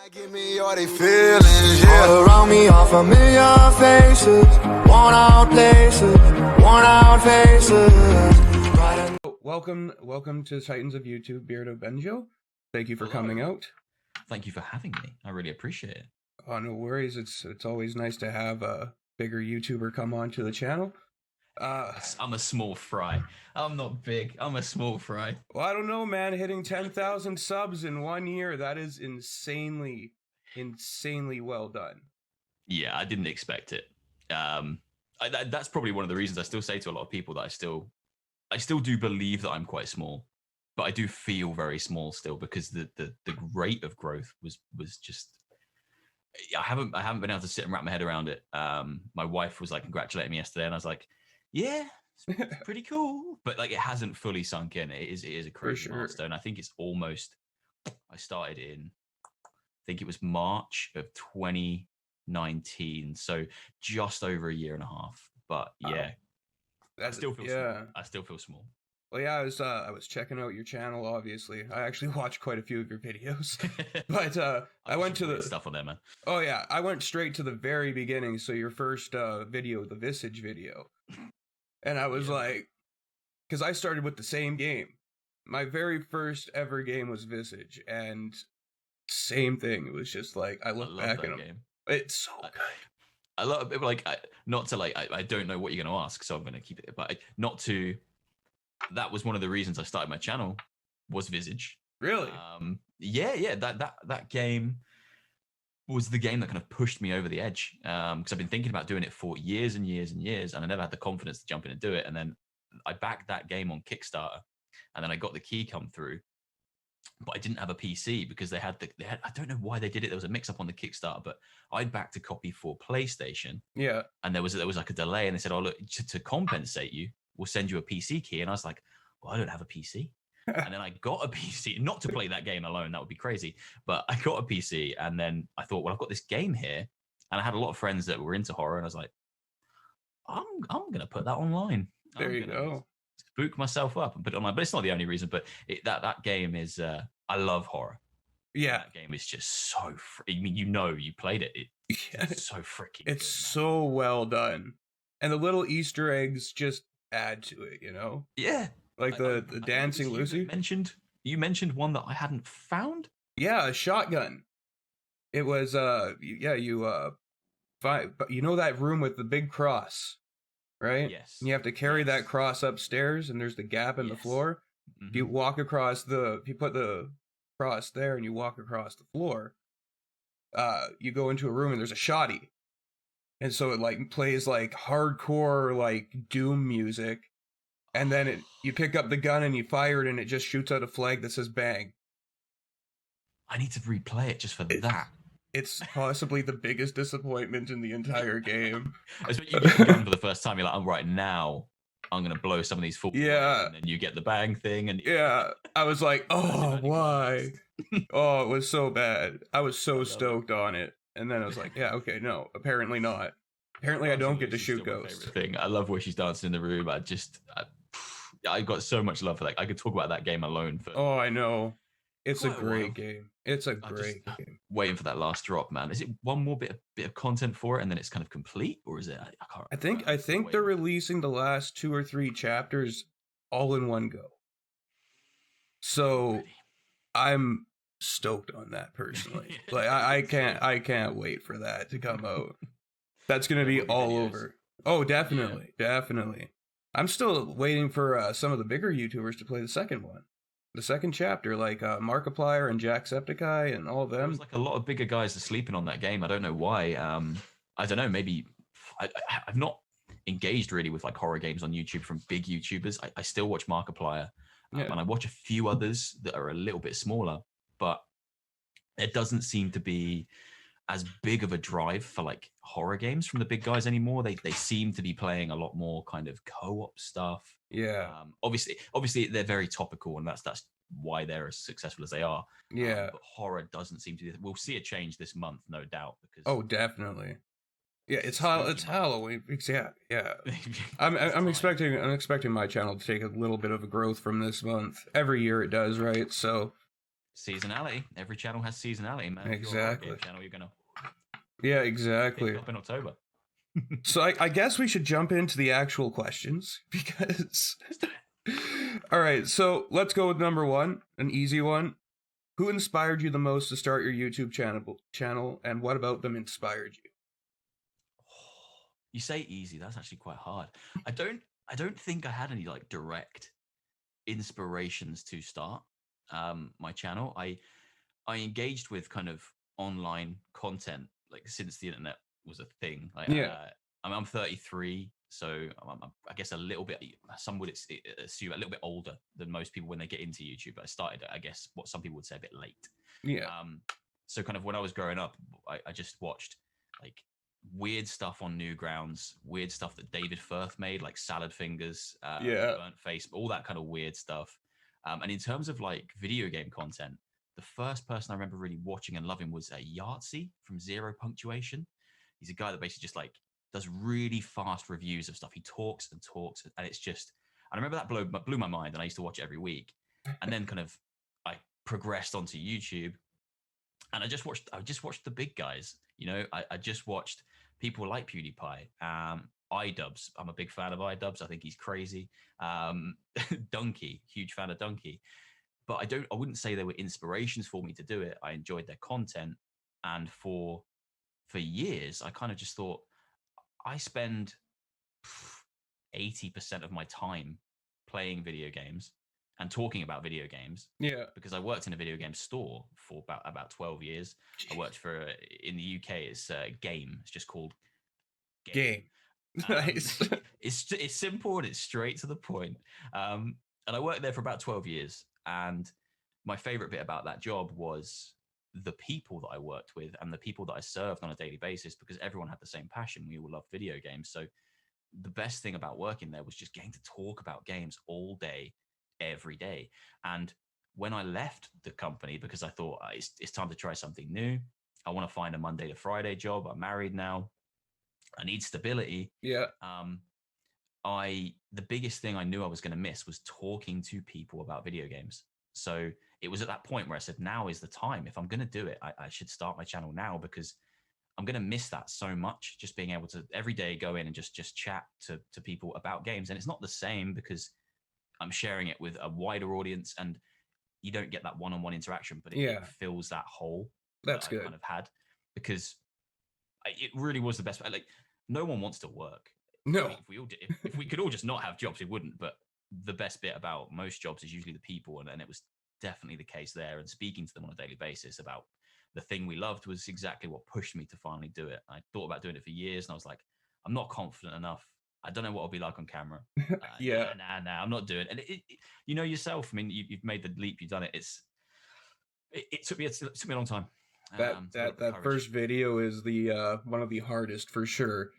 Give me all they feelings, yeah. All around me are familiar faces, worn out places, worn out faces. Welcome to Titans of YouTube, Beardo Benjo. Thank you for coming out. Thank you for having me. I really appreciate it. Oh, no worries. It's always nice to have a bigger YouTuber come on to the channel. I'm a small fry. I'm not big. I'm a small fry. Well, I don't know, man. Hitting 10,000 subs in 1 year, that is insanely well done. Yeah, I didn't expect it. That's probably one of the reasons I still say to a lot of people that I still do believe that I'm quite small, but I do feel very small still because the rate of growth was just. I haven't been able to sit and wrap my head around it. My wife was like congratulating me yesterday, and I was like, "Yeah, it's pretty cool," but like it hasn't fully sunk in. It is a crazy milestone. I think it's almost. I started in, I think it was March of 2019, so just over a year and a half. But yeah, I still feel small. I still feel small. Well, yeah, I was checking out your channel. Obviously, I actually watched quite a few of your videos, but I went to the stuff on there, man. Oh yeah, I went straight to the very beginning. So your first video, the Visage video, and I was like, because I started with the same game. My very first ever game was Visage, and same thing. It was just like I look back at them. It's so good. I love it. Like, not to like, I don't know what you're going to ask, so I'm going to keep it. But not to. That was one of the reasons I started my channel. Was Visage. Really? Yeah. That game was the game that kind of pushed me over the edge. Because I've been thinking about doing it for years and years and years, and I never had the confidence to jump in and do it. And then I backed that game on Kickstarter, and then I got the key come through, but I didn't have a PC because they had I don't know why they did it. There was a mix up on the Kickstarter, but I'd backed a copy for PlayStation. Yeah. And there was like a delay, and they said, "Oh, look, to compensate you, we'll send you a PC key." And I was like, "Well, I don't have a PC." And then I got a PC, not to play that game alone, that would be crazy, but I got a PC, and then I thought, well, I've got this game here, and I had a lot of friends that were into horror, and I was like, I'm gonna put that online. There you go. Spook myself up and put it online, but it's not the only reason. But that game is, I love horror. Yeah, that game is just so. I mean, you played it. It's so freaking. It's good, so well done, and the little Easter eggs just add to it. You know. Yeah. Like the Dancing Lucy. You mentioned one that I hadn't found. Yeah, a shotgun. It was you know that room with the big cross, right? Yes. And you have to carry that cross upstairs, and there's the gap in the floor. Mm-hmm. You walk across you put the cross there, and you walk across the floor. You go into a room, and there's a shoddy, and so it like plays like hardcore like doom music. And then you pick up the gun and you fire it, and it just shoots out a flag that says "bang." I need to replay it just for that. It's possibly the biggest disappointment in the entire game. It's when you get the gun for the first time, you're like, "Oh, right now, I'm gonna blow some of these fools." Yeah. And then you get the bang thing, and yeah, I was like, "Oh, why?" Oh, it was so bad. I was so stoked on it, and then I was like, "Yeah, okay, no, apparently not. Apparently, I don't get to shoot ghosts." Thing. I love where she's dancing in the room. I got so much love for that. I could talk about that game alone for. Oh, I know. It's a great game. It's a great game. Waiting for that last drop, man. Is it one more bit of content for it, and then it's kind of complete, or is it? I can't. I think they're releasing the last 2 or 3 chapters all in one go. So, I'm stoked on that personally. Like I can't wait for that to come out. That's gonna be all over. Oh, definitely. I'm still waiting for some of the bigger YouTubers to play the second one. The second chapter, like Markiplier and Jacksepticeye and all of them. There's like a lot of bigger guys are sleeping on that game. I don't know why. I don't know, maybe I've not engaged really with like horror games on YouTube from big YouTubers. I still watch Markiplier, and I watch a few others that are a little bit smaller, but there doesn't seem to be as big of a drive for like horror games from the big guys anymore. They seem to be playing a lot more kind of co-op stuff. Yeah. Obviously they're very topical, and that's why they're as successful as they are. Yeah. But horror doesn't seem to. We'll see a change this month, no doubt. Because definitely. Yeah, it's Halloween. Yeah. I'm expecting my channel to take a little bit of a growth from this month. Every year it does, right? So Seasonality. Every channel has seasonality, man. If you're a horror game Exactly. channel, you're gonna Yeah, pick exactly. up in October. So I guess we should jump into the actual questions because. All right, so let's go with number one, an easy one. Who inspired you the most to start your YouTube channel, and what about them inspired you? You say easy. That's actually quite hard. I don't think I had any like direct inspirations to start my channel. I engaged with kind of online content like since the internet was a thing. Yeah. I'm 33, so I guess a little bit. Some would assume a little bit older than most people when they get into YouTube. I started, I guess, what some people would say a bit late. Yeah. So kind of when I was growing up, I just watched like weird stuff on Newgrounds, weird stuff that David Firth made, like Salad Fingers, Burnt Face, all that kind of weird stuff. And in terms of like video game content, the first person I remember really watching and loving was Yahtzee from Zero Punctuation. He's a guy that basically just like does really fast reviews of stuff. He talks and talks, and it's just. I remember that blew my mind, and I used to watch it every week. And then kind of I progressed onto YouTube, and I just watched the big guys. You know, I just watched people like PewDiePie, iDubbbz. I'm a big fan of iDubbbz. I think he's crazy. Donkey, huge fan of Donkey. But I wouldn't say they were inspirations for me to do it. I enjoyed their content, and for years, I kind of just thought I spend 80% of my time playing video games and talking about video games. Yeah. Because I worked in a video game store for about 12 years. I worked for in the UK. It's Game. It's just called Game. Nice. It's simple and it's straight to the point. And I worked there for about 12 years. And my favorite bit about that job was the people that I worked with and the people that I served on a daily basis, because everyone had the same passion. We all loved video games. So the best thing about working there was just getting to talk about games all day, every day. And when I left the company, because I thought it's time to try something new, I want to find a Monday to Friday job. I'm married now. I need stability. Yeah. The biggest thing I knew I was going to miss was talking to people about video games. So it was at that point where I said, now is the time. If I'm going to do it, I should start my channel now, because I'm going to miss that so much. Just being able to every day go in and just chat to people about games. And it's not the same because I'm sharing it with a wider audience, and you don't get that one-on-one interaction, but it fills that hole That's that good. I kind of had, because it really was the best. Like, no one wants to work. No. I mean, if we could all just not have jobs, we wouldn't. But the best bit about most jobs is usually the people, and it was definitely the case there. And speaking to them on a daily basis about the thing we loved was exactly what pushed me to finally do it. I thought about doing it for years, and I was like, I'm not confident enough. I don't know what I'll be like on camera. Yeah. Nah, I'm not doing it. And you know yourself. I mean, you've made the leap. You've done it. It took me a long time. That first video is the one of the hardest for sure.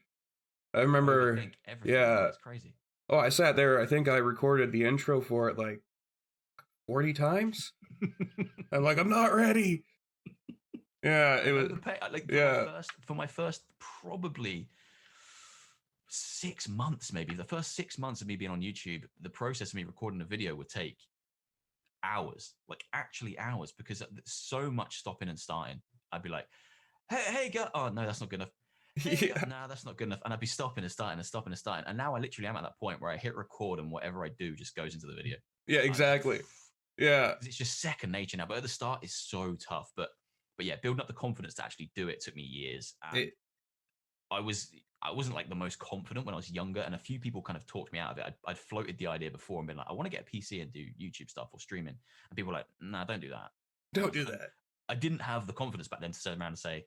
I remember. Yeah. It's crazy. Oh, I sat there. I think I recorded the intro for it like 40 times. I'm like, I'm not ready. Yeah, it was. For my first probably 6 months, maybe the first 6 months of me being on YouTube, the process of me recording a video would take hours, like actually hours, because there's so much stopping and starting. I'd be like, hey, go. Oh no, that's not good enough. Hey, no, that's not good enough. And I'd be stopping and starting and stopping and starting. And now I literally am at that point where I hit record and whatever I do just goes into the video. Yeah, exactly. Yeah. It's just second nature now. But at the start, it's so tough. But yeah, building up the confidence to actually do it took me years. And I wasn't like the most confident when I was younger. And a few people kind of talked me out of it. I'd floated the idea before and been like, I want to get a PC and do YouTube stuff or streaming. And people were like, nah, don't do that. Don't do that. I didn't have the confidence back then to turn around and say,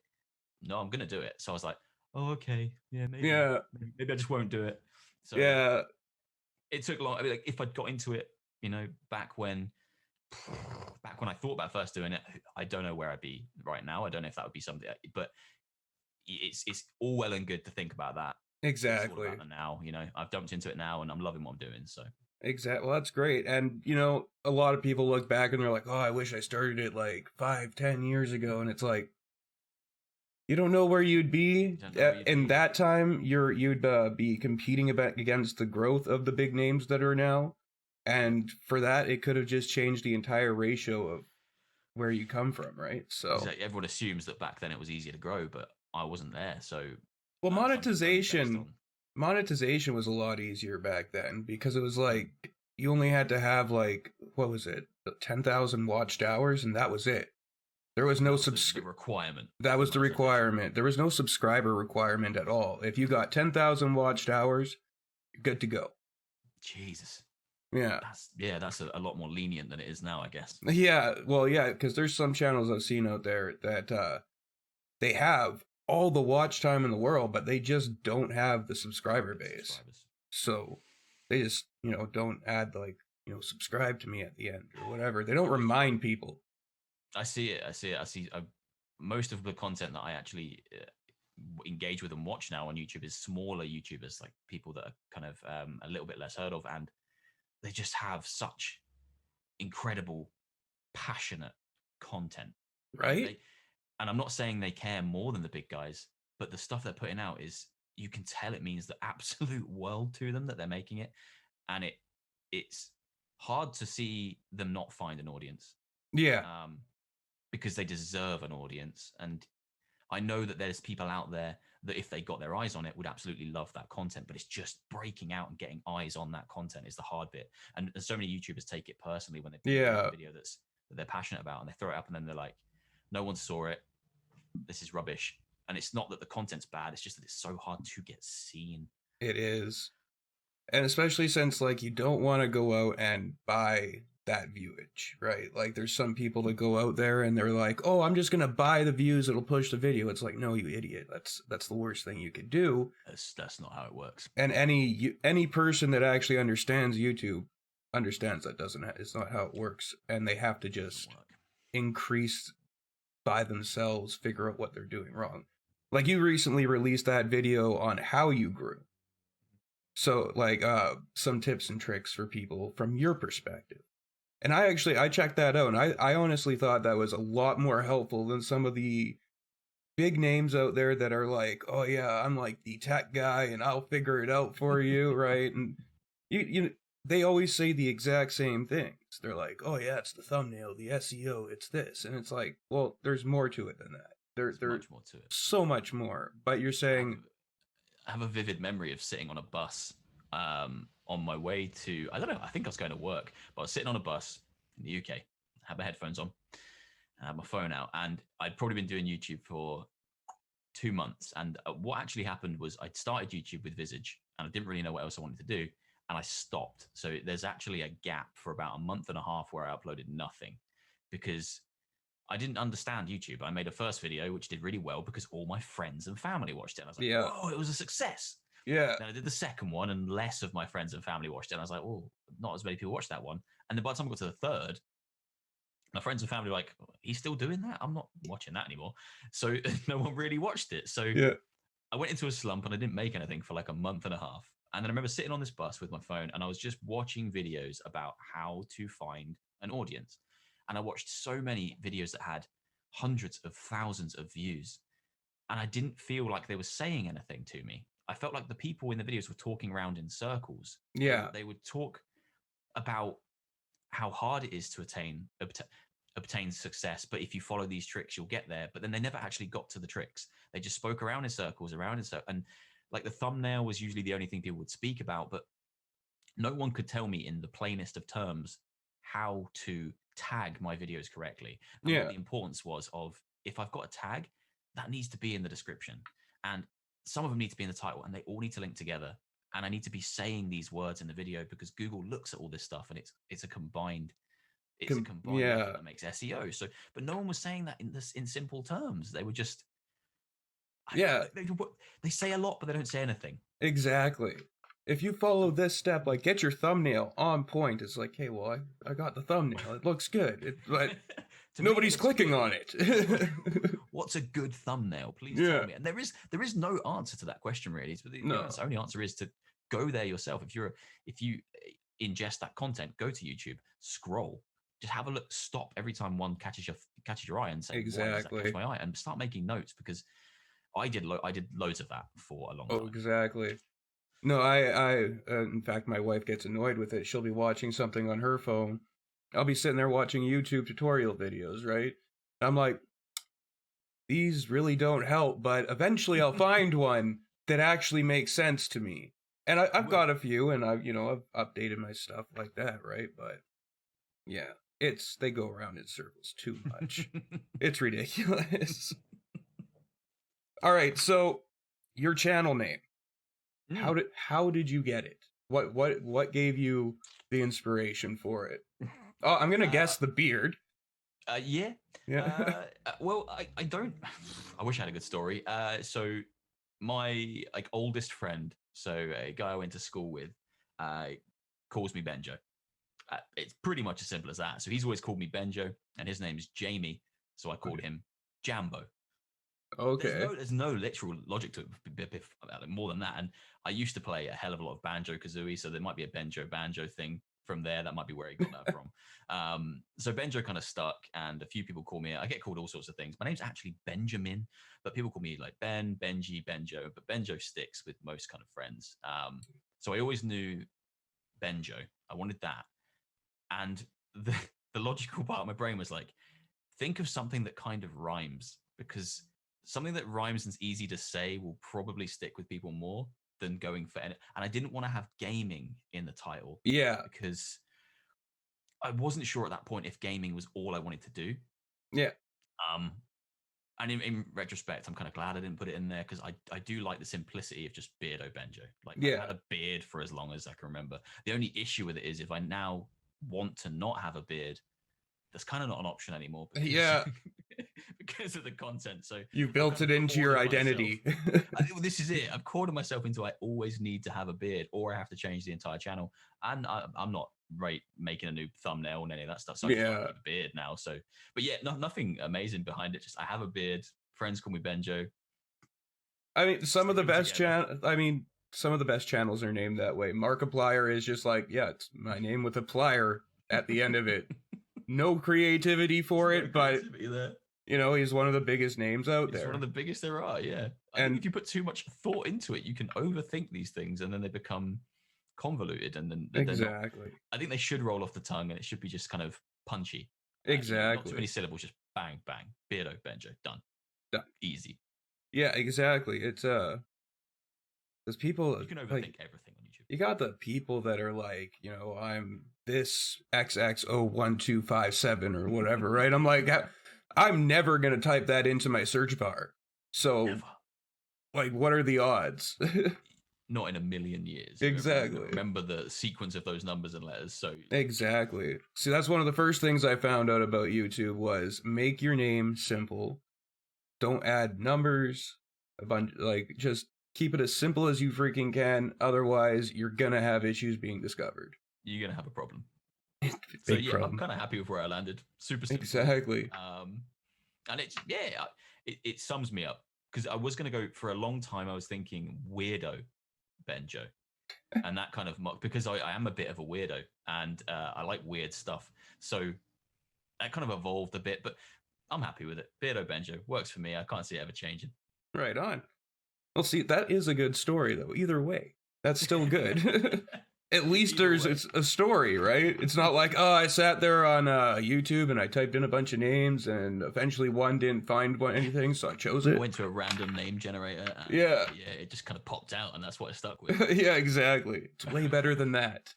no, I'm going to do it. So I was like, oh, okay. Yeah, maybe. Yeah. Maybe I just won't do it. So yeah. It took long. I mean, like, if I'd got into it, you know, back when I thought about first doing it, I don't know where I'd be right now. I don't know if that would be something, but it's all well and good to think about that. Exactly. It's all about now, you know, I've dumped into it now and I'm loving what I'm doing. So exactly. Well, that's great. And, you know, a lot of people look back and they're like, oh, I wish I started it like 5-10 years ago. And it's like, you don't know where you'd be. In that time, you'd be competing against the growth of the big names that are now. And for that, it could have just changed the entire ratio of where you come from, right? So Exactly. Everyone assumes that back then it was easier to grow, but I wasn't there, so well, that's something to be based on. monetization was a lot easier back then because it was like you only had to have like what was it, 10,000 watched hours, and that was it. There was no The requirement. That was the requirement. There was no subscriber requirement at all. If you got 10,000 watched hours, you're good to go. Jesus. Yeah. That's a lot more lenient than it is now, I guess. Yeah, well, yeah, because there's some channels I've seen out there that they have all the watch time in the world, but they just don't have the subscriber base. So they just, don't add like, subscribe to me at the end or whatever. They don't remind people. I see it. Most of the content that I actually engage with and watch now on YouTube is smaller YouTubers, like people that are kind of a little bit less heard of, and they just have such incredible, passionate content, right? And I'm not saying they care more than the big guys, but the stuff they're putting out is, you can tell it means the absolute world to them that they're making it, and it's hard to see them not find an audience. Yeah. Because they deserve an audience, and I know that there's people out there that if they got their eyes on it would absolutely love that content, but it's just breaking out and getting eyes on that content is the hard bit. And so many YouTubers take it personally when they put a video that they're passionate about, and they throw it up and then they're like, no one saw it, this is rubbish. And it's not that the content's bad, it's just that it's so hard to get seen. It is. And especially since like you don't want to go out and buy that viewage, right? Like there's some people that go out there and they're like, oh, I'm just gonna buy the views, it'll push the video. It's like, no, you idiot, that's the worst thing you could do. That's not how it works. And any person that actually understands YouTube understands that it's not how it works, and they have to just increase by themselves, figure out what they're doing wrong. Like you recently released that video on how you grew, so like some tips and tricks for people from your perspective. And I checked that out, and I honestly thought that was a lot more helpful than some of the big names out there that are like, oh yeah, I'm like the tech guy and I'll figure it out for you, right? And they always say the exact same things. They're like, oh yeah, it's the thumbnail, the SEO, it's this. And it's like, well, there's more to it than that. There's much more to it. So much more. But you're saying... I have a vivid memory of sitting on a bus on my way to, I don't know, I think I was going to work, but I was sitting on a bus in the UK, had my headphones on, and had my phone out, and I'd probably been doing YouTube for 2 months. And what actually happened was I'd started YouTube with Visage, and I didn't really know what else I wanted to do, and I stopped. So there's actually a gap for about a month and a half where I uploaded nothing, because I didn't understand YouTube. I made a first video, which did really well because all my friends and family watched it. And I was like, oh, it was a success. Yeah. Then I did the second one, and less of my friends and family watched it. And I was like, oh, not as many people watched that one. And then by the time I got to the third, my friends and family were like, he's still doing that? I'm not watching that anymore. So no one really watched it. So I went into a slump and I didn't make anything for like a month and a half. And then I remember sitting on this bus with my phone, and I was just watching videos about how to find an audience. And I watched so many videos that had hundreds of thousands of views, and I didn't feel like they were saying anything to me. I felt like the people in the videos were talking around in circles. Yeah. They would talk about how hard it is to obtain success, but if you follow these tricks, you'll get there. But then they never actually got to the tricks. They just spoke around in circles, and like the thumbnail was usually the only thing people would speak about, but no one could tell me in the plainest of terms how to tag my videos correctly. And what the importance was of, if I've got a tag, that needs to be in the description, and some of them need to be in the title, and they all need to link together. And I need to be saying these words in the video because Google looks at all this stuff, and it's a combined effort that makes SEO. So, but no one was saying that in simple terms. They were just they say a lot, but they don't say anything. Exactly. If you follow this step, like get your thumbnail on point, it's like, hey, well, I got the thumbnail. It looks good. But nobody's clicking on it. What's a good thumbnail? Please tell me. And there is no answer to that question, really. The only answer is to go there yourself. If you ingest that content, go to YouTube, scroll, just have a look, stop every time one catches your eye and say, why does that catch my eye? And start making notes, because I did loads of that for a long time. Oh, exactly. No, I in fact, my wife gets annoyed with it. She'll be watching something on her phone, I'll be sitting there watching YouTube tutorial videos, right? I'm like, these really don't help, but eventually I'll find one that actually makes sense to me. And I've got a few, and I've updated my stuff like that, right? But yeah, they go around in circles too much. It's ridiculous. All right, so your channel name. How did you get it? What gave you the inspiration for it? Oh, I'm gonna guess the beard. Yeah. Yeah. Well, I don't. I wish I had a good story. So my oldest friend, so a guy I went to school with, calls me Benjo. It's pretty much as simple as that. So he's always called me Benjo, and his name is Jamie, so I called him Jambo. Okay. There's no literal logic to it more than that. And I used to play a hell of a lot of Banjo Kazooie, so there might be a Benjo Banjo thing from there. That might be where he got that from. So Benjo kind of stuck, and a few people call me. I get called all sorts of things. My name's actually Benjamin, but people call me like Ben, Benji, Benjo. But Benjo sticks with most kind of friends. So I always knew Benjo. I wanted that, and the logical part of my brain was like, think of something that kind of rhymes, because something that rhymes and's easy to say will probably stick with people more than going for any. And I didn't want to have gaming in the title. Yeah. Because I wasn't sure at that point if gaming was all I wanted to do. Yeah. And in retrospect, I'm kind of glad I didn't put it in there, because I do like the simplicity of just Beardo Benjo. Like, yeah. I've had a beard for as long as I can remember. The only issue with it is if I now want to not have a beard, that's kind of not an option anymore. Because, yeah. because of the content. So you built it into your identity. This is it. I've cornered myself into, I always need to have a beard, or I have to change the entire channel. And I'm not making a new thumbnail and any of that stuff. So I just have a beard now. So, but yeah, nothing amazing behind it. Just I have a beard. Friends call me Benjo. I mean, some of the best channels are named that way. Markiplier is just like, yeah, it's my name with a plier at the end of it. No creativity for it, but he's one of the biggest names out there. It's one of the biggest there are, yeah. I think if you put too much thought into it, you can overthink these things, and then they become convoluted, and then exactly. I think they should roll off the tongue, and it should be just kind of punchy. Exactly. Not too many syllables, just bang, bang. Beardo Benjo, done. Easy. Yeah, exactly. It's because people, you can overthink everything on YouTube. You got the people that are like, I'm this XX01257 or whatever, right? I'm like, I'm never gonna type that into my search bar. So, never. Like, what are the odds? Not in a million years. Exactly. Remember the sequence of those numbers and letters. So exactly. See, that's one of the first things I found out about YouTube was make your name simple. Don't add numbers. Just keep it as simple as you freaking can. Otherwise, you're gonna have issues being discovered. You're gonna have a problem. Big problem. I'm kind of happy with where I landed. Super simple. Exactly. And it sums me up, because I was gonna go for a long time. I was thinking weirdo Benjo, and that kind of because I am a bit of a weirdo, and I like weird stuff. So that kind of evolved a bit, but I'm happy with it. Beardo Benjo works for me. I can't see it ever changing. Right on. Well, see, that is a good story, though. Either way, that's still good. At least it's a story, right? It's not like, I sat there on YouTube and I typed in a bunch of names, and eventually one didn't find anything, so I chose it. I went to a random name generator. And yeah, it just kind of popped out, and that's what I stuck with. Yeah, exactly. It's way better than that.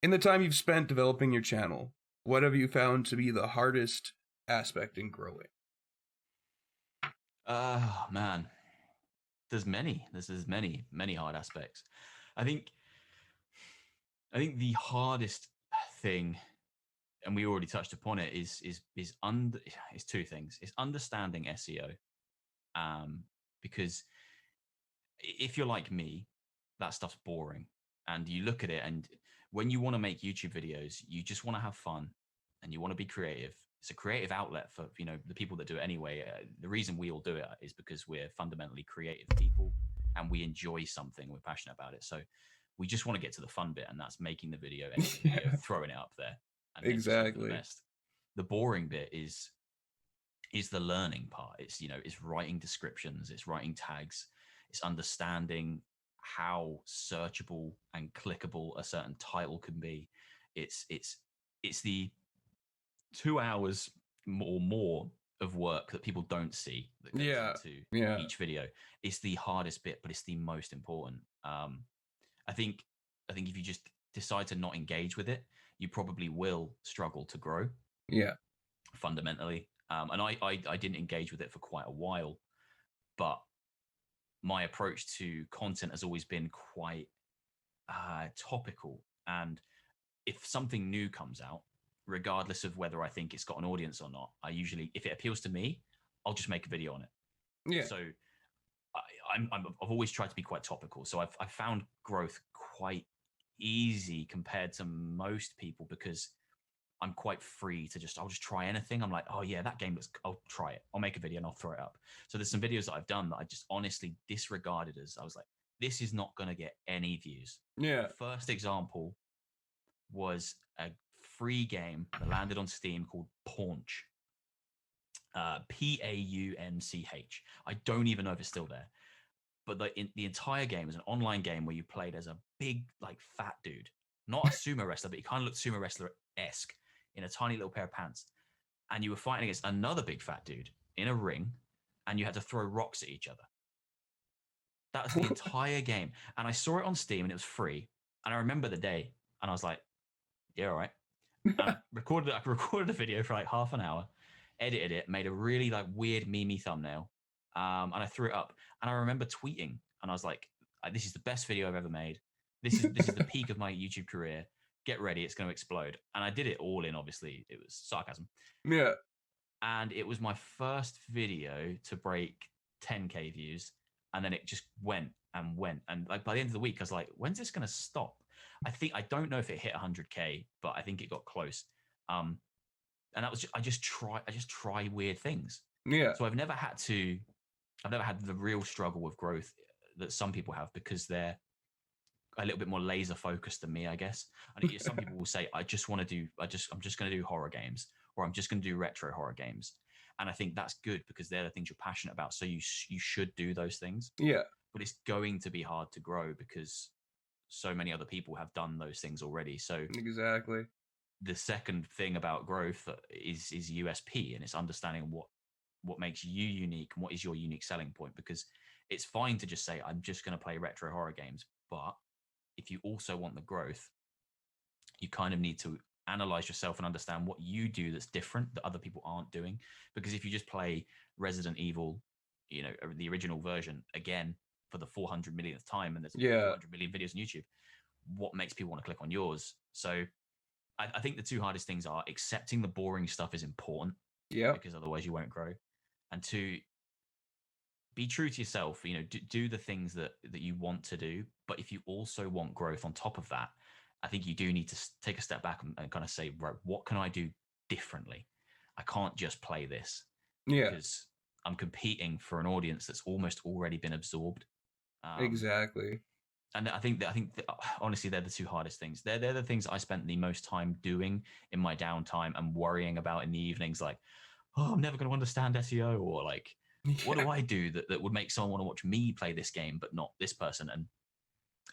In the time you've spent developing your channel, what have you found to be the hardest aspect in growing? Oh, man. There's many hard aspects. I think the hardest thing, and we already touched upon it, is two things. It's understanding SEO. Because if you're like me, that stuff's boring. And you look at it, and when you want to make YouTube videos, you just want to have fun and you want to be creative. It's a creative outlet for the people that do it anyway. The reason we all do it is because we're fundamentally creative people, and we enjoy something. We're passionate about it, so we just want to get to the fun bit, and that's making the video, throwing it up there. And exactly. The boring bit is the learning part. It's it's writing descriptions, it's writing tags, it's understanding how searchable and clickable a certain title can be. It's the 2 hours or more of work that people don't see that goes into each video. It's the hardest bit, but it's the most important. I think if you just decide to not engage with it, you probably will struggle to grow. Yeah. Fundamentally. And I didn't engage with it for quite a while, but my approach to content has always been quite topical. And if something new comes out, regardless of whether I think it's got an audience or not, I usually, if it appeals to me, I'll just make a video on it. Yeah. So I've always tried to be quite topical. So I've found growth quite easy compared to most people because I'm quite free to I'll just try anything. I'm like, oh yeah, that game I'll try it. I'll make a video and I'll throw it up. So there's some videos that I've done that I just honestly disregarded as I was like, this is not going to get any views. Yeah. The first example was a free game that landed on Steam called Paunch. Paunch. I don't even know if it's still there. But the entire game is an online game where you played as a big, like, fat dude. Not a sumo wrestler, but he kind of looked sumo wrestler-esque in a tiny little pair of pants. And you were fighting against another big fat dude in a ring, and you had to throw rocks at each other. That was the entire game. And I saw it on Steam, and it was free. And I remember the day, and I was like, yeah, all right. And I recorded a video for like half an hour, edited it, made a really like weird meme thumbnail, and I threw it up. And I remember tweeting, and I was like, "This is the best video I've ever made. This is the peak of my YouTube career. Get ready, it's going to explode." And I did it all in. Obviously, it was sarcasm. Yeah. And it was my first video to break 10K views, and then it just went and went. And like by the end of the week, I was like, "When's this going to stop?" I don't know if it hit 100K, but I think it got close. And that was I just try weird things. Yeah. So I've never had the real struggle with growth that some people have because they're a little bit more laser focused than me, I guess. And some people will say, I'm just going to do horror games, or I'm just going to do retro horror games. And I think that's good because they're the things you're passionate about. So you should do those things. Yeah. But it's going to be hard to grow because so many other people have done those things already. So exactly. The second thing about growth is USP, and it's understanding what makes you unique and what is your unique selling point. Because it's fine to just say, I'm just going to play retro horror games. But if you also want the growth, you kind of need to analyze yourself and understand what you do that's different that other people aren't doing. Because if you just play Resident Evil, the original version again for the 400 millionth time, and there's 400 million videos on YouTube, what makes people want to click on yours? So I think the two hardest things are accepting the boring stuff is important. Yeah. Because otherwise you won't grow. And two, be true to yourself. Do the things that you want to do. But if you also want growth on top of that, I think you do need to take a step back and kind of say, right, what can I do differently? I can't just play this. Yeah. Because I'm competing for an audience that's almost already been absorbed. Exactly. And I think that honestly, they're the two hardest things. They're the things I spent the most time doing in my downtime and worrying about in the evenings, like, oh, I'm never going to understand SEO, or like, what do I do that would make someone want to watch me play this game, but not this person? And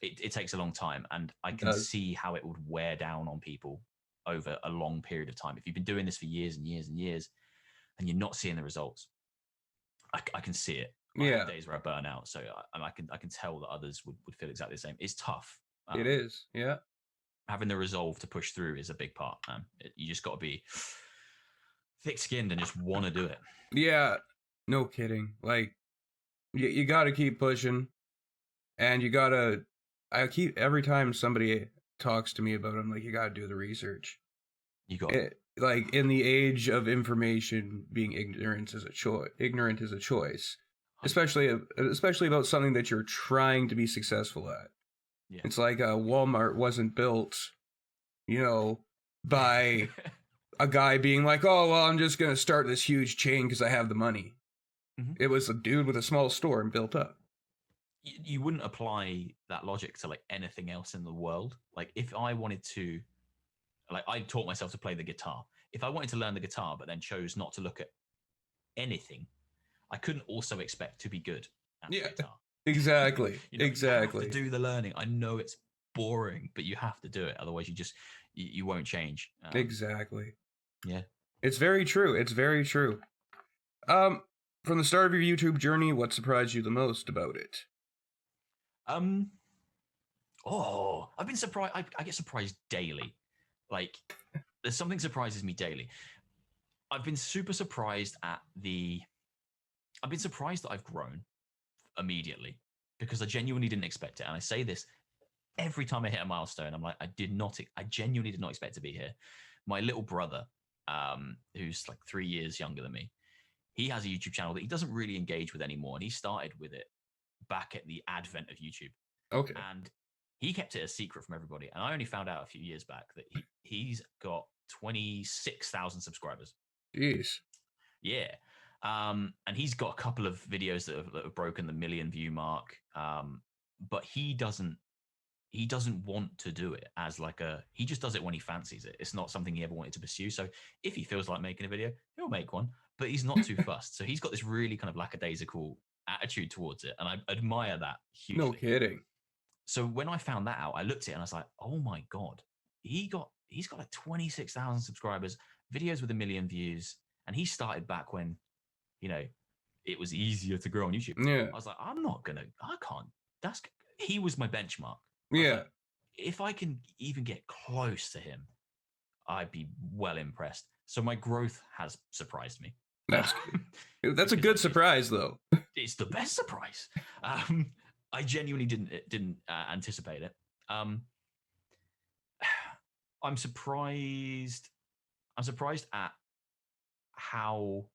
it takes a long time, and I can see how it would wear down on people over a long period of time. If you've been doing this for years and years and years, and you're not seeing the results, I can see it. I have days where I burn out, so I can tell that others would feel exactly the same. It's tough. It is, yeah. Having the resolve to push through is a big part. You just got to be thick-skinned and just want to do it. Yeah, no kidding. Like, you got to keep pushing, and you got to. Every time somebody talks to me about it, I'm like, you got to do the research. You got like, in the age of information, being ignorant is a choice. Especially about something that you're trying to be successful at. Yeah. It's like Walmart wasn't built, by a guy being like, oh, well, I'm just going to start this huge chain because I have the money. Mm-hmm. It was a dude with a small store and built up. You wouldn't apply that logic to like anything else in the world. Like if I wanted to, like I taught myself to play the guitar. If I wanted to learn the guitar, but then chose not to look at anything, I couldn't also expect to be good at the guitar. Exactly. Exactly. You have to do the learning. I know it's boring, but you have to do it. Otherwise, you won't change. Exactly. Yeah. It's very true. It's very true. From the start of your YouTube journey, what surprised you the most about it? I've been surprised. I get surprised daily. Like, there's something surprises me daily. I've been super surprised at I've been surprised that I've grown immediately because I genuinely didn't expect it. And I say this every time I hit a milestone. I'm like, I genuinely did not expect to be here. My little brother, who's like 3 years younger than me, he has a YouTube channel that he doesn't really engage with anymore. And he started with it back at the advent of YouTube. Okay. And he kept it a secret from everybody. And I only found out a few years back that he's got 26,000 subscribers. Jeez. Yeah. And he's got a couple of videos that have broken the 1 million view mark. But he doesn't want to do it as he just does it when he fancies it. It's not something he ever wanted to pursue. So if he feels like making a video, he'll make one, but he's not too fussed. So he's got this really kind of lackadaisical attitude towards it. And I admire that hugely. No kidding. So when I found that out, I looked at it and I was like, oh my God, he's got like 26,000 subscribers, videos with 1 million views. And he started back when, it was easier to grow on YouTube. Yeah. I was like, he was my benchmark. Yeah. Like, if I can even get close to him, I'd be well impressed. So my growth has surprised me. That's a good surprise, though. It's the best surprise. I genuinely didn't anticipate it. I'm surprised. I'm surprised at how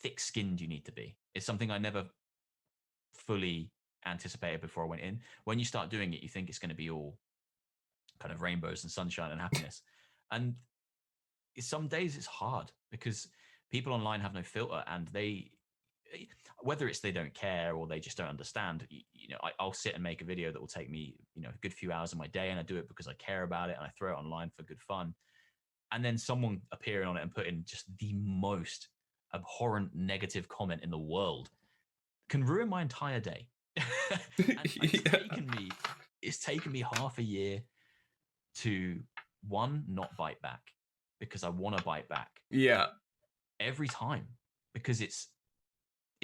thick-skinned you need to be. It's something I never fully anticipated before I went in. When you start doing it, you think it's going to be all kind of rainbows and sunshine and happiness. And some days it's hard because people online have no filter, and whether it's they don't care or they just don't understand, I'll sit and make a video that will take me, a good few hours of my day, and I do it because I care about it and I throw it online for good fun. And then someone appearing on it and putting just the most abhorrent negative comment in the world can ruin my entire day. And it's taken me half a year to not bite back, because I want to bite back. Yeah. Every time, because it's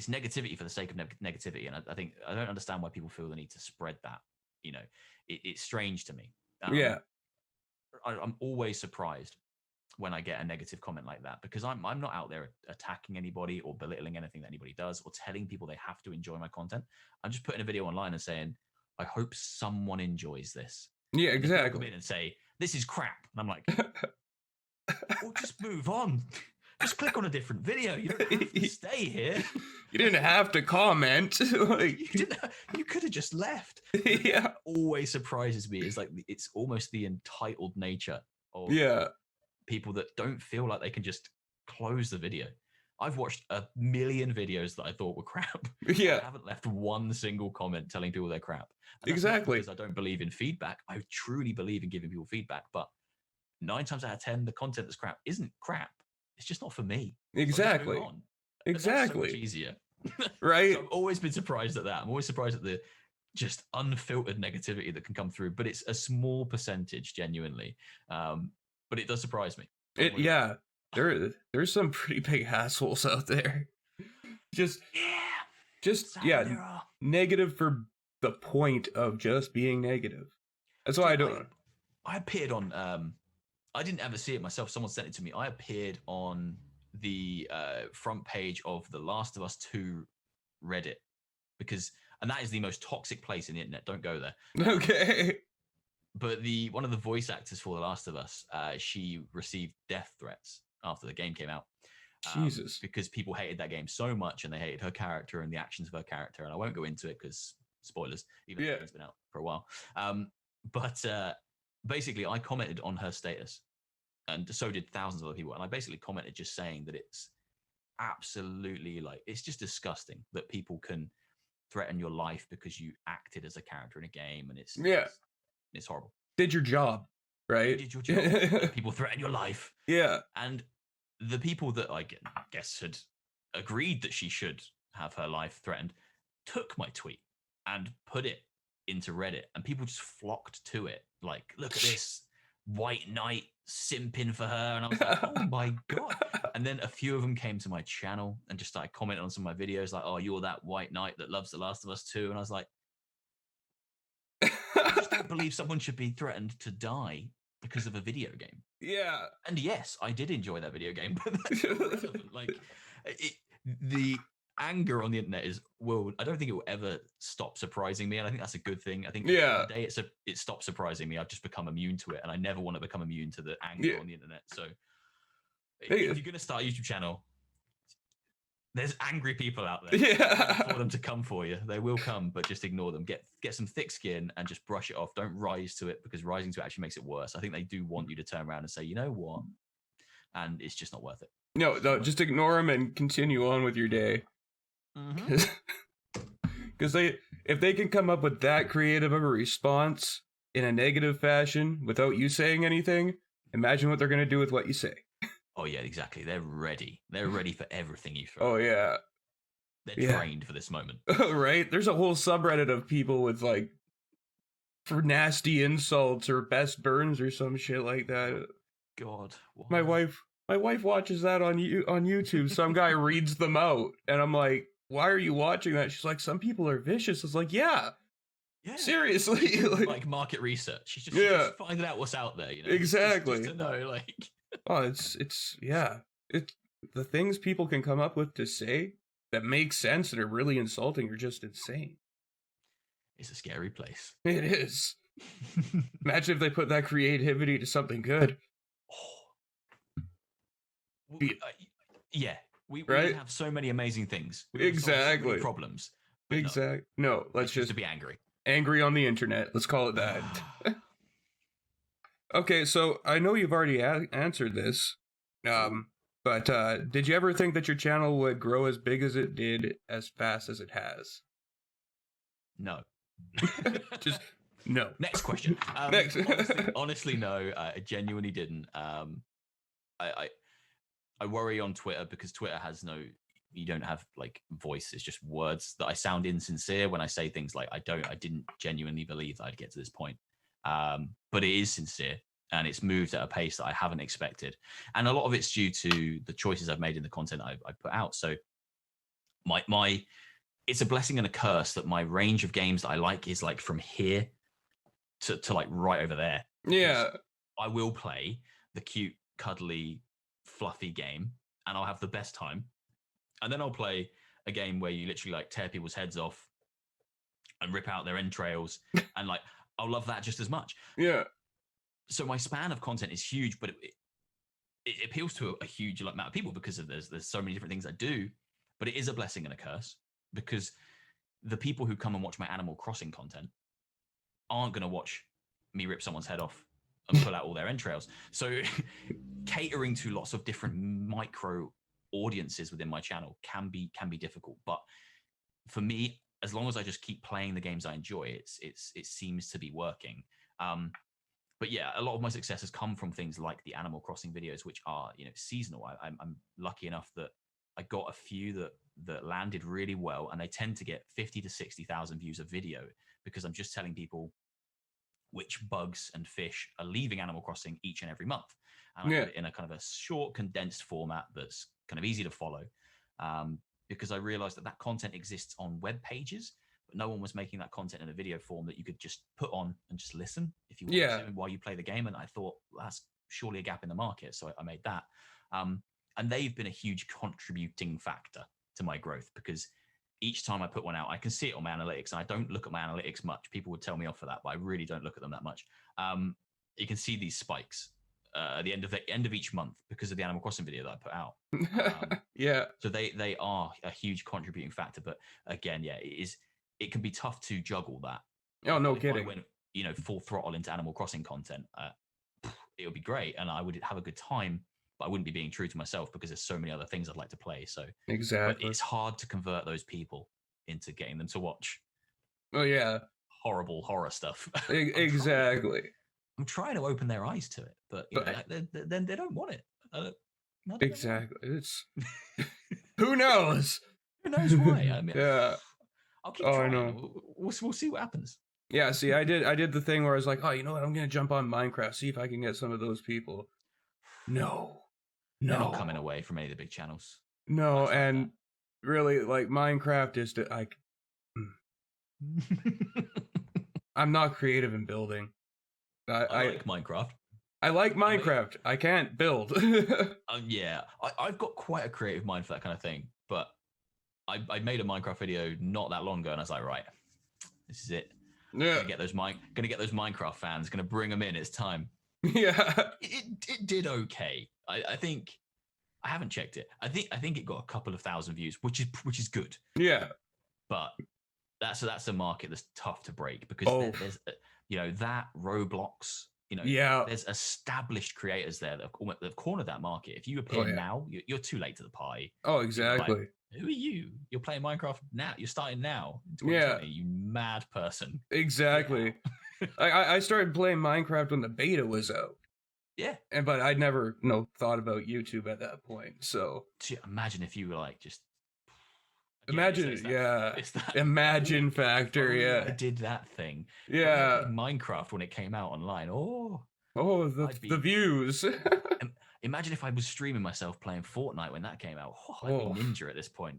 negativity for the sake of negativity, and I think I don't understand why people feel the need to spread that. It's strange to me. Yeah. I'm always surprised when I get a negative comment like that, because I'm not out there attacking anybody or belittling anything that anybody does or telling people they have to enjoy my content. I'm just putting a video online and saying, I hope someone enjoys this. Yeah, and exactly. Come in and say, this is crap. And I'm like, well, just move on. Just click on a different video. You don't have to stay here. You didn't have to comment. You could have just left. Yeah. What always surprises me is it's almost the entitled nature of people that don't feel like they can just close the video. I've watched 1 million videos that I thought were crap. Yeah. I haven't left one single comment telling people they're crap. And exactly. Because I don't believe in feedback. I truly believe in giving people feedback, but 9 times out of 10, the content that's crap isn't crap. It's just not for me. Exactly. So exactly. That's so much easier. Right. So I've always been surprised at that. I'm always surprised at the just unfiltered negativity that can come through, but it's a small percentage, genuinely. But it does surprise me. There's some pretty big assholes out there. Just negative for the point of just being negative. That's why I don't. I appeared on. I didn't ever see it myself. Someone sent it to me. I appeared on the front page of the Last of Us 2 Reddit, and that is the most toxic place in the internet. Don't go there. Okay. But one of the voice actors for The Last of Us, she received death threats after the game came out. Jesus. Because people hated that game so much, and they hated her character and the actions of her character. And I won't go into it because spoilers, even though it's been out for a while. But basically, I commented on her status, and so did thousands of other people. And I basically commented just saying that it's absolutely it's just disgusting that people can threaten your life because you acted as a character in a game, and it's horrible. Did your job, right? You did your job. People threaten your life. Yeah. And the people that I guess had agreed that she should have her life threatened took my tweet and put it into Reddit, and people just flocked to it. Like, look at this. white knight simping for her, and I was like, oh my god. And then a few of them came to my channel and just started commenting on some of my videos, like, oh, you're that white knight that loves The Last of Us 2. And I was like, I just don't believe someone should be threatened to die because of a video game. Yeah. And yes, I did enjoy that video game, but that's irrelevant. Like, the anger on the internet I don't think it will ever stop surprising me, and I think that's a good thing. I think the day it stops surprising me, I've just become immune to it, and I never want to become immune to the anger on the internet. So if you're going to start a YouTube channel, there's angry people out there. Yeah. For them to come for you. They will come, but just ignore them. Get some thick skin and just brush it off. Don't rise to it, because rising to it actually makes it worse. I think they do want you to turn around and say, you know what? And it's just not worth it. No, just ignore them and continue on with your day. Because if they can come up with that creative of a response in a negative fashion without you saying anything, imagine what they're going to do with what you say. Oh yeah, exactly. They're ready. They're ready for everything you throw. Oh yeah. They're trained for this moment. Right? There's a whole subreddit of people with like for nasty insults or best burns or some shit like that. God. What? My wife watches that on YouTube. Some guy reads them out, and I'm like, "Why are you watching that?" She's like, "Some people are vicious." It's like, yeah. Seriously, like market research. She's just finding out what's out there. You know, exactly. Just to know, like. Oh, it's the things people can come up with to say that make sense and are really insulting are just insane. It's a scary place. It is. Imagine if they put that creativity to something good. We have so many amazing things. Exactly. So many problems. Exactly. No, let's just be angry. Angry on the internet. Let's call it that. Okay, so I know you've already answered this, but did you ever think that your channel would grow as big as it did as fast as it has? No. Just no. Next question. Next. honestly, no. I genuinely didn't. I worry on Twitter because Twitter has you don't have like voice. It's just words that I sound insincere when I say things like I didn't genuinely believe that I'd get to this point. But it is sincere, and it's moved at a pace that I haven't expected. And a lot of it's due to the choices I've made in the content I put out. So it's a blessing and a curse that my range of games that I like is like from here to like right over there. Yeah. I will play the cute, cuddly, fluffy game, and I'll have the best time. And then I'll play a game where you literally like tear people's heads off and rip out their entrails, and like I'll love that just as much. Yeah. So my span of content is huge, but it appeals to a huge amount of people because of there's so many different things I do. But it is a blessing and a curse, because the people who come and watch my Animal Crossing content aren't going to watch me rip someone's head off and pull out all their entrails. So catering to lots of different micro audiences within my channel can be difficult. But for me, as long as I just keep playing the games I enjoy, it seems to be working. But yeah, a lot of my success has come from things like the Animal Crossing videos, which are seasonal. I'm lucky enough that I got a few that landed really well, and they tend to get 50 to 60,000 views a video because I'm just telling people which bugs and fish are leaving Animal Crossing each and every month. And I put it in a kind of a short, condensed format that's kind of easy to follow, because I realized that content exists on web pages, but no one was making that content in a video form that you could just put on and just listen if you wanted to while you play the game. And I thought, well, that's surely a gap in the market. So I made that. And they've been a huge contributing factor to my growth, because each time I put one out, I can see it on my analytics, and I don't look at my analytics much. People would tell me off for that, but I really don't look at them that much. You can see these spikes at the end of each month because of the Animal Crossing video that I put out. Yeah. So they are a huge contributing factor. But again, yeah, it can be tough to juggle that. Oh, no if kidding. I went, full throttle into Animal Crossing content, it would be great, and I would have a good time. But I wouldn't be being true to myself because there's so many other things I'd like to play. So exactly, but it's hard to convert those people into getting them to watch. Oh yeah, horrible horror stuff. Exactly. I'm trying to open their eyes to it, but then they don't want it. Exactly. It's who knows? Who knows why? I mean, yeah. I'll keep trying. We'll see what happens. Yeah, see, I did the thing where I was like, oh, you know what? I'm gonna jump on Minecraft, see if I can get some of those people. No, They're no, not coming away from any of the big channels. no, I tried and really, like Minecraft is that. I'm not creative in building. I like Minecraft. I like Minecraft. I can't build. Yeah, I've got quite a creative mind for that kind of thing. But I made a Minecraft video not that long ago, and I was like, right, this is it. Yeah, Gonna get those Minecraft fans. Gonna bring them in. It's time. yeah, It did okay. I think I haven't checked it. I think it got a couple of thousand views, which is good. yeah. But that's a market that's tough to break because Oh. there's that Roblox. Yeah. There's established creators there that have cornered that market. If you appear now, you're too late to the party. Oh, exactly. Like, who are you? You're playing Minecraft now. You're starting now. Yeah. You mad person. Exactly. I started playing Minecraft when the beta was out. Yeah. But I'd never thought about YouTube at that point. So imagine if you were like just imagine, it's that imagine factor. Yeah, I did that thing. Yeah, Minecraft when it came out online. Oh, the views. Imagine if I was streaming myself playing Fortnite when that came out. I'd be ninja at this point.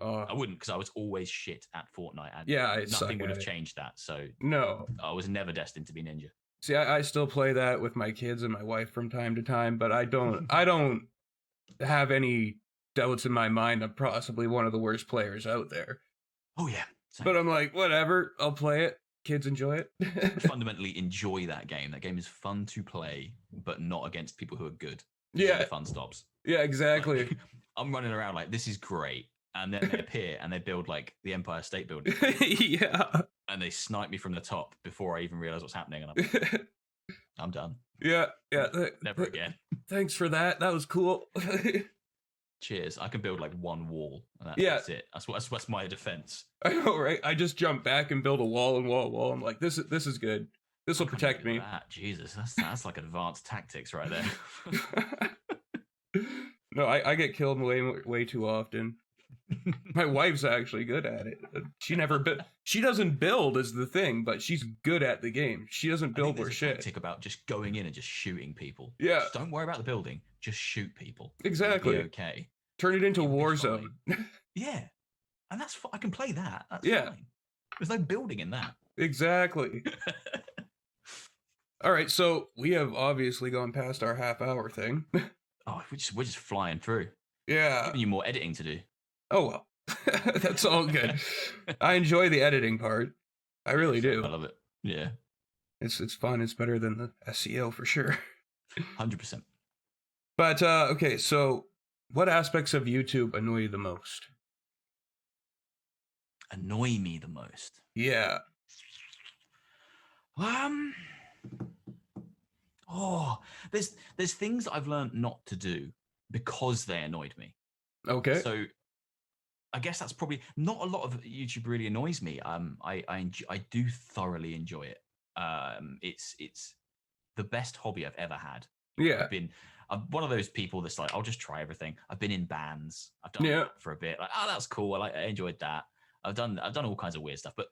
I wouldn't, because I was always shit at Fortnite, and nothing would have changed that. So no, I was never destined to be ninja. See, I still play that with my kids and my wife from time to time, but I don't have any doubts in my mind I'm possibly one of the worst players out there. Oh yeah. Same. But I'm like, whatever, I'll play it. Kids enjoy it. Fundamentally enjoy that game. That game is fun to play, but not against people who are good. Yeah. The fun stops. Yeah, exactly. Like, I'm running around like, this is great. And then they appear and they build like the Empire State Building. Yeah. And they snipe me from the top before I even realize what's happening. And I'm done. Yeah. Never again. Thanks for that. That was cool. Cheers. I can build like one wall, and that's it. That's my defense. I know, right? I just jump back and build a wall and wall. I'm like, this is good. This will protect me. Jesus, that's like advanced tactics right there. No, I get killed way too often. My wife's actually good at it. She doesn't build is the thing, but she's good at the game. She doesn't build or shit. Tactic about just going in and just shooting people. Yeah. Just don't worry about the building. Just shoot people. Exactly. Okay. Turn it into Warzone. Yeah. And that's I can play that. That's fine. There's no building in that. Exactly. All right, so we have obviously gone past our half-hour thing. Oh, we're just flying through. Yeah. Giving you more editing to do. Oh well. That's all good. I enjoy the editing part. I really do. I love it. Yeah. It's fun. It's better than the SEO for sure. 100%. But okay, so what aspects of YouTube annoy you the most? Annoy me the most? Yeah. There's things I've learned not to do because they annoyed me. Okay. So I guess that's probably not a lot of YouTube really annoys me. I do thoroughly enjoy it. It's the best hobby I've ever had. Yeah. I'm one of those people that's like, I'll just try everything. I've been in bands. I've done that for a bit. Like, oh, that's cool. I enjoyed that. I've done all kinds of weird stuff. But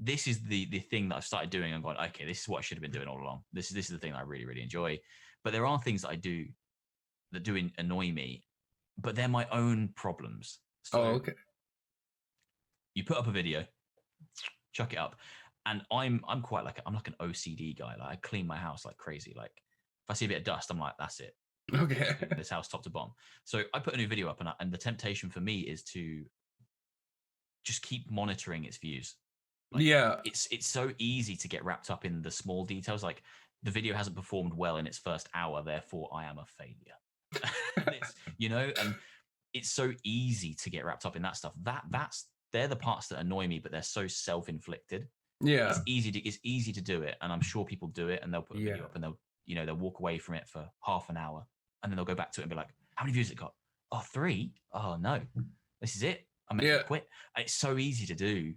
this is the thing that I've started doing. I'm going, okay, this is what I should have been doing all along. This is the thing that I really, really enjoy. But there are things that I do that do annoy me, but they're my own problems. So okay. You put up a video, chuck it up, and I'm quite like I'm like an OCD guy. Like I clean my house like crazy. Like if I see a bit of dust, I'm like, that's it. Okay. This house top to bottom. So I put a new video up, and the temptation for me is to just keep monitoring its views. Like, it's so easy to get wrapped up in the small details. Like the video hasn't performed well in its first hour, therefore I am a failure. And it's so easy to get wrapped up in that stuff. They're the parts that annoy me, but they're so self-inflicted. Yeah. It's easy to do it, and I'm sure people do it, and they'll put a video up, and they'll walk away from it for half an hour, and then they'll go back to it and be like, "How many views it got? Oh, 3. Oh no, this is it. I'm going to quit." And it's so easy to do.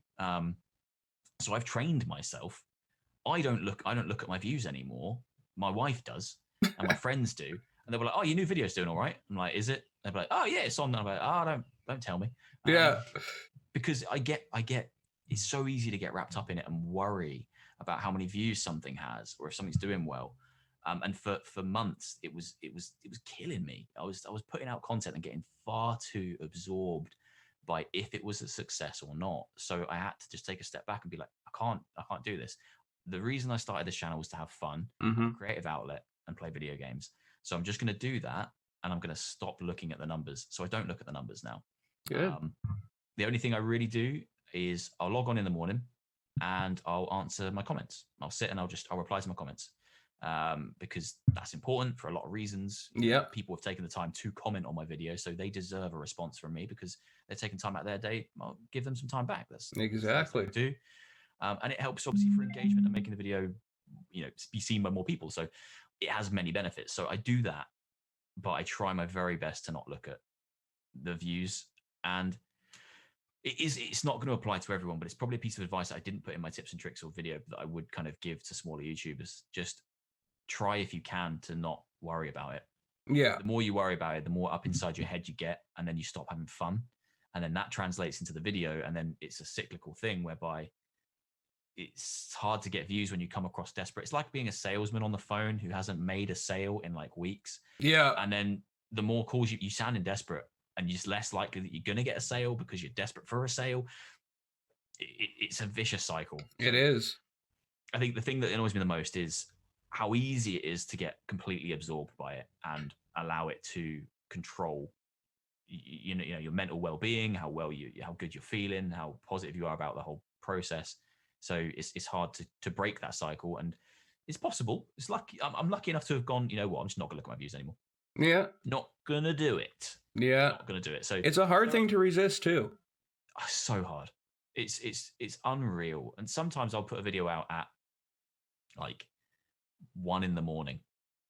So I've trained myself. I don't look at my views anymore. My wife does, and my friends do, and they'll be like, "Oh, your new video's doing all right." I'm like, "Is it?" They'll be like, "Oh yeah, it's on." I'm like, "Oh, don't tell me." Yeah. Because I get it's so easy to get wrapped up in it and worry. about how many views something has or if something's doing well. And for months, it was killing me. I was putting out content and getting far too absorbed by if it was a success or not. So I had to just take a step back and be like, I can't do this. The reason I started this channel was to have fun, have a creative outlet, and play video games. So I'm just going to do that, and I'm going to stop looking at the numbers. So I don't look at the numbers now. Good. The only thing I really do is I'll log on in the morning and I'll answer my comments. I'll sit and I'll reply to my comments. Because that's important for a lot of reasons. Yeah, people have taken the time to comment on my video, so they deserve a response from me because they're taking time out of their day. I'll give them some time back. That's exactly. what I do. And it helps obviously for engagement and making the video, be seen by more people. So it has many benefits. So I do that, but I try my very best to not look at the views. And it's not going to apply to everyone, but it's probably a piece of advice that I didn't put in my tips and tricks or video that I would kind of give to smaller YouTubers. Just try if you can to not worry about it. Yeah. The more you worry about it, the more up inside your head you get, and then you stop having fun. And then that translates into the video, and then it's a cyclical thing whereby it's hard to get views when you come across desperate. It's like being a salesman on the phone who hasn't made a sale in like weeks. Yeah. And then the more calls you sounding desperate, and you're just less likely that you're going to get a sale because you're desperate for a sale. It's a vicious cycle. It is. I think the thing that annoys me the most is how easy it is to get completely absorbed by it and allow it to control your mental well-being, how good you're feeling, how positive you are about the whole process. So it's hard to break that cycle, and it's possible. It's lucky. I'm lucky enough to have gone, you know what, I'm just not gonna look at my views anymore. Yeah. Not gonna do it. Yeah. Not gonna do it. So it's a hard thing to resist too. So hard. It's unreal. And sometimes I'll put a video out at like 1 a.m.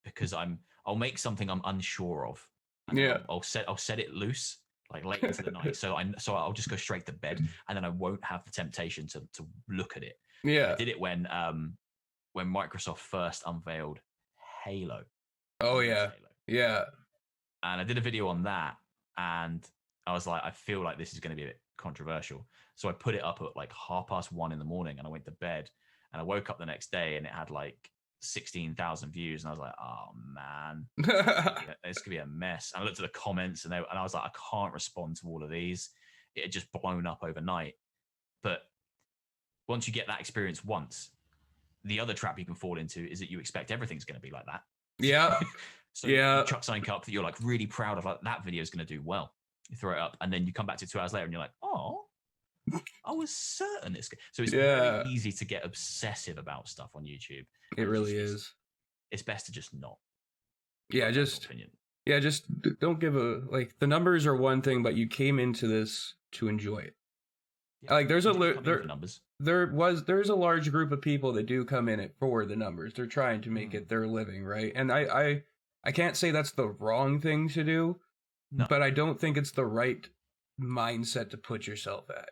because I'll make something I'm unsure of. Yeah. I'll set it loose like late into the night. So I'll just go straight to bed, and then I won't have the temptation to look at it. Yeah. I did it when Microsoft first unveiled Halo. Oh yeah. Halo. Yeah. And I did a video on that, and I was like, I feel like this is going to be a bit controversial. So I put it up at like 1:30 a.m, and I went to bed, and I woke up the next day and it had like 16,000 views, and I was like, oh man, it's gonna be a mess. And I looked at the comments, and I was like, I can't respond to all of these. It had just blown up overnight. But once you get that experience once, the other trap you can fall into is that you expect everything's going to be like that. Yeah. So you chuck something up that you're like really proud of, like that video is going to do well. You throw it up, and then you come back to 2 hours later and you're like, oh, I was certain it's good. So it's very easy to get obsessive about stuff on YouTube. It really is. It's best to just not. Yeah, just don't give a like. The numbers are one thing, but you came into this to enjoy it. Yeah, like there's a large group of people that do come in it for the numbers. They're trying to make it their living, right? And I can't say that's the wrong thing to do, but I don't think it's the right mindset to put yourself at.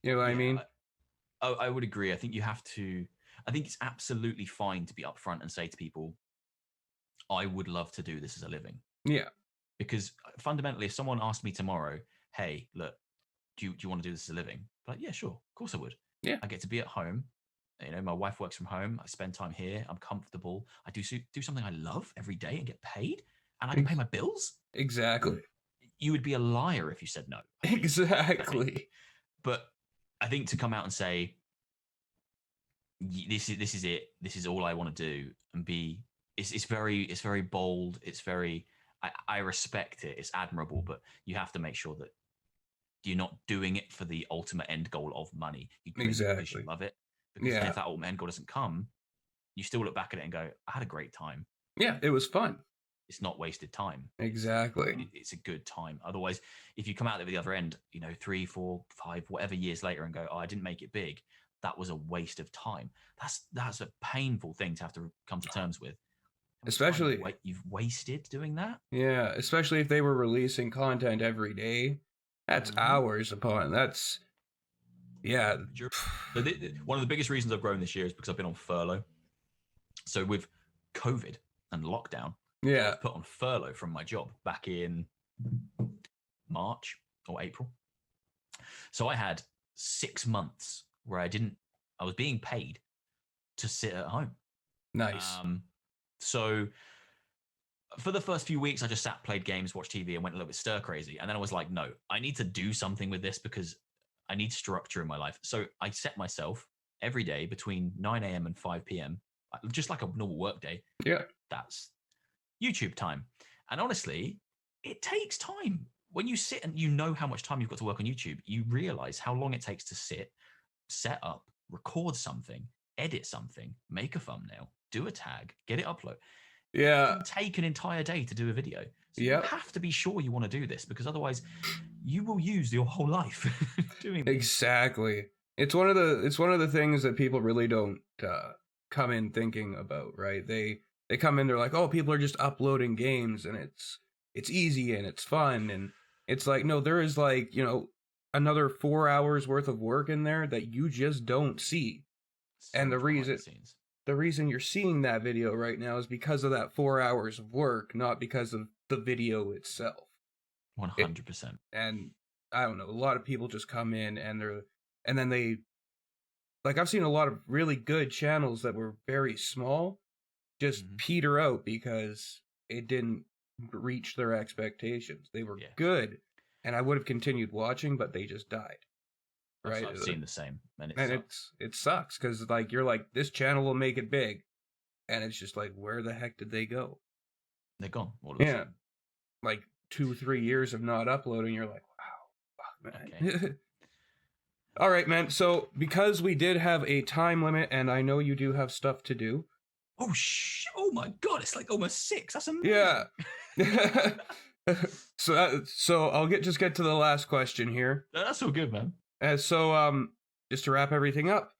You know what I mean? I would agree. I think you have to. I think it's absolutely fine to be upfront and say to people, I would love to do this as a living. Yeah. Because fundamentally, if someone asked me tomorrow, hey, look, do you want to do this as a living? Like, yeah, sure. Of course I would. Yeah. I get to be at home. You know, my wife works from home. I spend time here. I'm comfortable. I do something I love every day and get paid, and I can pay my bills. Exactly. You would be a liar if you said no. Exactly. But I think to come out and say, this is it. This is all I want to do, and be. It's very bold. It's very. I respect it. It's admirable, but you have to make sure that you're not doing it for the ultimate end goal of money. You do it because you love it. Because if that ultimate end goal doesn't come, you still look back at it and go, I had a great time. Yeah, it was fun. It's not wasted time. Exactly. It's a good time. Otherwise, if you come out at the other end, 3, 4, 5, whatever years later and go, oh, I didn't make it big, that was a waste of time. That's a painful thing to have to come to terms with. Especially you've wasted doing that. Yeah, especially if they were releasing content every day. That's hours upon. That's So one of the biggest reasons I've grown this year is because I've been on furlough. So with COVID and lockdown, I was put on furlough from my job back in March or April. So I had 6 months where I was being paid, to sit at home. Nice. So for the first few weeks, I just sat, played games, watched TV, and went a little bit stir crazy. And then I was like, no, I need to do something with this because I need structure in my life. So I set myself every day between 9 a.m. and 5 p.m., just like a normal work day. Yeah. That's YouTube time. And honestly, it takes time. When you sit and you know how much time you've got to work on YouTube, you realize how long it takes to sit, set up, record something, edit something, make a thumbnail, do a tag, get it uploaded. Yeah. It can take an entire day to do a video. So you have to be sure you want to do this, because otherwise you will use your whole life doing this. Exactly. It's one of the things that people really don't come in thinking about, right? They come in, they're like, oh, people are just uploading games and it's easy and it's fun, and it's like, no, there is like, you know, another 4 hours worth of work in there that you just don't see. So and the much reason you're seeing that video right now is because of that 4 hours of work, not because of the video itself. 100%. And I don't know, a lot of people just come in and then they, like, I've seen a lot of really good channels that were very small just peter out because it didn't reach their expectations. They were good, and I would have continued watching, but they just died. Right? I've seen the same, and it sucks because like you're like, this channel will make it big, and it's just like, where the heck did they go? They're gone. All of a sudden. Like 2-3 years of not uploading. You're like, wow, fuck, man. Okay. All right, man. So because we did have a time limit, and I know you do have stuff to do. Oh my God! It's like almost 6. That's amazing. Yeah. So I'll get to the last question here. No, that's all good, man. So just to wrap everything up,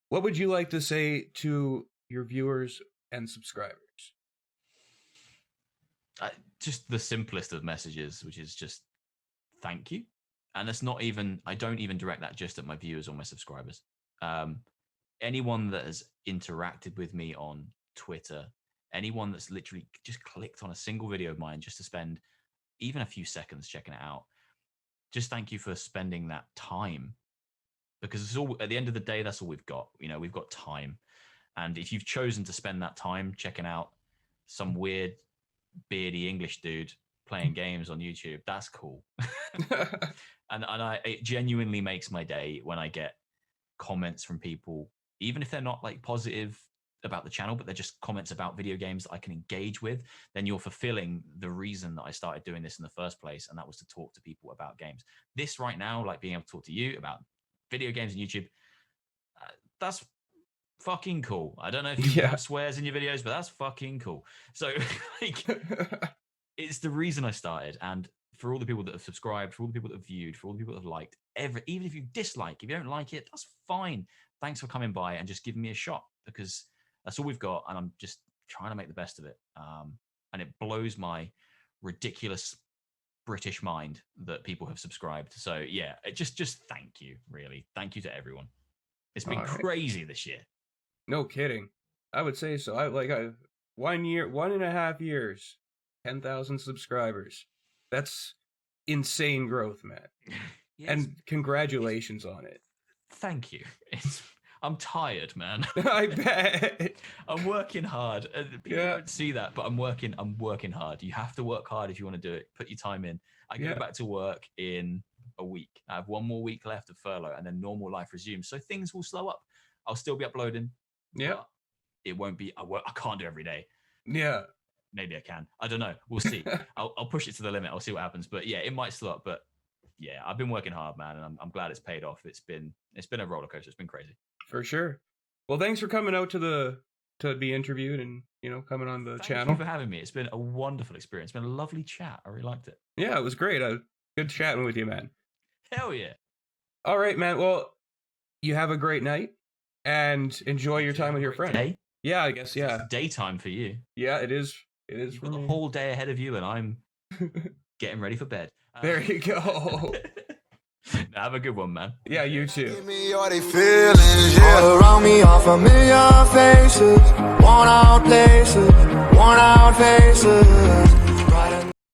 what would you like to say to your viewers and subscribers? Just the simplest of messages, which is just thank you. And that's not even, I don't even direct that just at my viewers or my subscribers. Anyone that has interacted with me on Twitter, anyone that's literally just clicked on a single video of mine just to spend even a few seconds checking it out, just thank you for spending that time, because it's all, at the end of the day, that's all we've got. You know, we've got time. And if you've chosen to spend that time checking out some weird beardy English dude playing games on YouTube, that's cool. and it genuinely makes my day when I get comments from people, even if they're not like positive about the channel, but they're just comments about video games that I can engage with. Then you're fulfilling the reason that I started doing this in the first place, and that was to talk to people about games. This right now, like being able to talk to you about video games and YouTube, that's fucking cool. I don't know if you have swears in your videos, but that's fucking cool. So like, it's the reason I started. And for all the people that have subscribed, for all the people that have viewed, for all the people that have liked, even if you dislike, if you don't like it, that's fine. Thanks for coming by and just giving me a shot, because that's all we've got, and I'm just trying to make the best of it. And it blows my ridiculous British mind that people have subscribed. So yeah, just thank you, really. Thank you to everyone. It's been crazy this year. No kidding. I would say so. I 1.5 years, 10,000 subscribers. That's insane growth, man. Yes. And congratulations on it. Thank you. I'm tired, man. I bet. I'm working hard. People don't see that, but I'm working hard. You have to work hard if you want to do it. Put your time in. I go back to work in a week. I have 1 more week left of furlough, and then normal life resumes. So things will slow up. I'll still be uploading. Yeah. It won't be, I can't do every day. Yeah. Maybe I can. I don't know. We'll see. I'll push it to the limit. I'll see what happens. But yeah, it might slow up. But yeah, I've been working hard, man, and I'm glad it's paid off. It's been a roller coaster. It's been crazy. For sure. Well, thanks for coming out to be interviewed and, you know, coming on the channel. Thank you for having me. It's been a wonderful experience. It's been a lovely chat. I really liked it. Yeah, it was great. Good chatting with you, man. Hell yeah. All right, man. Well, you have a great night and enjoy your time with your friend. Day? Yeah, I guess. Yeah. It's daytime for you. Yeah, it is. It is. You've got the whole day ahead of you, and I'm getting ready for bed. There you go. Have a good one, man. Yeah, you too. Give me all they feelings, yeah. All around me are familiar faces, worn out places, worn out faces.